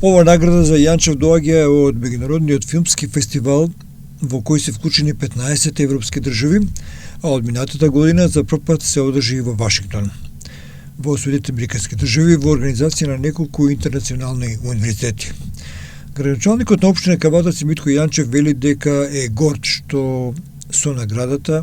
Ова награда за Јанчев доаѓа од меѓународниот филмски фестивал во кој се вклучени 15 европски држави, а од минатата година за прв пат се одржи во Вашингтон. Во Соединетите американски држави во организација на неколку интернационални универзитети. Градоначалникот на општина Кавадарци Митко Јанчев вели дека е горд што со наградата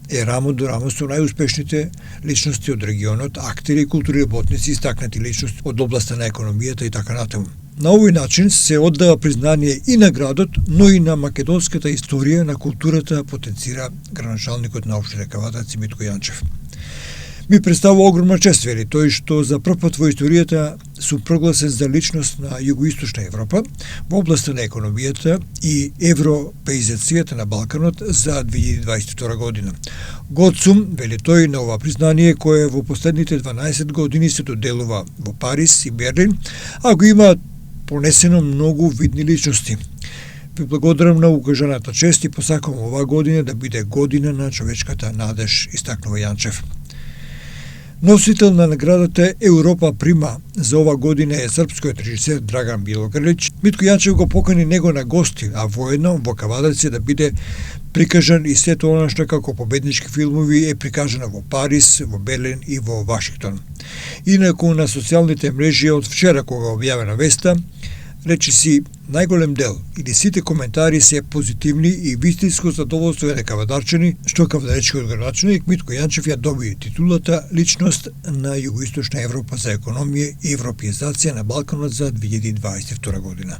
е рамо до рамо со најуспешните личности од регионот, актери и културни работници, истакнати личности од областа на економијата и така натаму. На овој начин се оддава признание и на градот, но и на македонската историја на културата, потенцира градоначалникот на општина Кавадарци Митко Јанчев. Ми представува огромна чест, вели тој, што за прв пат во историјата сум прогласен за личност на Југоисточна Европа во областа на економијата и европеизацијата на Балканот за 2022 година. Год сум, вели тој, на ова признание кое во последните 12 години се доделува во Париз и Берлин, а го има понесено многу видни личности. Ви благодарам на укажаната чест и посакувам оваа година да биде година на човечката надеж, истакнува Јанчев. Носител на наградата Европа Прима за ова година е српскиот режисер Драган Билогрлич. Митко Јанчев го покани него на гости, а воедно во Кавадарци да биде прикажан и сето она што како победнички филмови е прикажано во Париз, во Берлин и во Вашингтон. Инаку на социјалните мрежи од вчера кога објавена веста, речи си најголем дел или сите коментари се позитивни и вистинско задоволство е на кавадарчани, што кавадаречкиот градоначалник Митко Јанчев ја доби титулата личност на Југоисточна Европа за економија и европеизација на Балканот за 2022 година.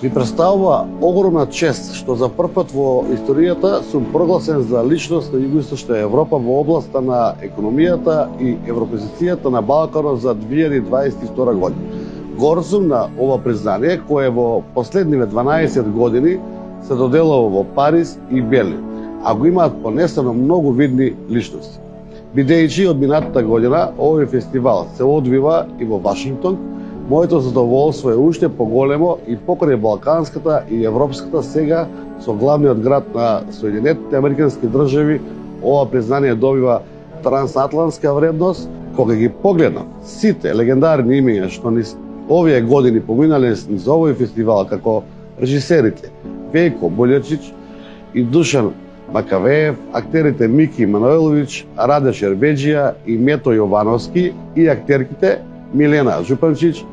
Ми представува огромна чест што за прв пат во историјата сум прогласен за личност на Југоисточна Европа во областа на економијата и европеизацијата на Балканот за 2022 година. Горд сум на ова признание кое во последниве 12 години се доделува во Париз и Берлин, а го имаат понесено многу видни личности. Бидејќи од минатата година овој фестивал се одвива и во Вашингтон, моето задоволство е уште поголемо и покрај балканската и европската сега со главниот град на Соединетите американски држави, ова признание добива трансатлантска вредност. Кога ги погледнам сите легендарни имиња што низ овие години поминале низ овој фестивал, како режисерите Вејко Болјачич и Душан Макавеев, актерите Мики Мануелович, Раде Шербеџија и Мето Јовановски и актерките Милена Жупанчич,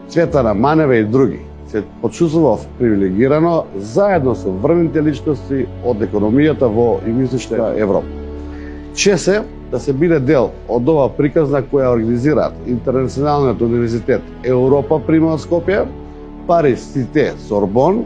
Цветана Манева и други, се почувствував привилегирано заедно со врвните личности од економијата во Југоисточна Европа. Чест е да се биде дел од ова приказна која организираат Интернационалниот универзитет Европа Прима од Скопје, Париз Сите Сорбон,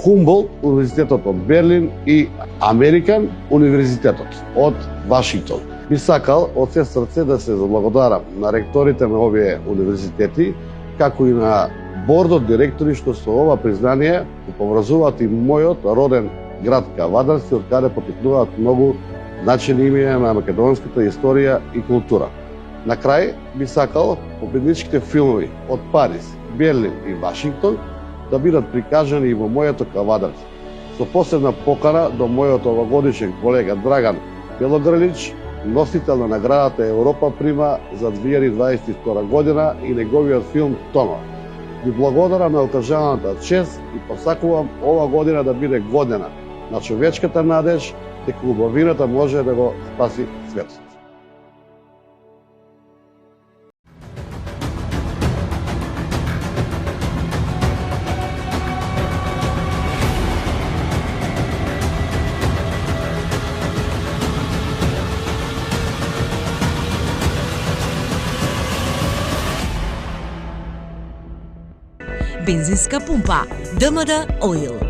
Хумболт универзитетот од Берлин и Американ универзитетот од Вашингтон. Би сакал од се срце да се заблагодарам на ректорите на овие универзитети, како и на бордот директори што со ова признание го поврзуваат и мојот роден град Кавадарци, од каде потекнуваат многу значени имиња на македонската историја и култура. На крај би сакал победничките филмови од Париз, Берлин и Вашингтон да бидат прикажани и во моето Кавадарци, со посебна покана до мојот овогодишен колега Драган Белогрлич, носител на наградата Европа Прима за 2022 година и неговиот филм Тоно. Ви благодарам на окажаната чест и посакувам ова година да биде година на човечката надеж дека убавината може да го спаси светот. Бензинска пумпа ДМД Оил.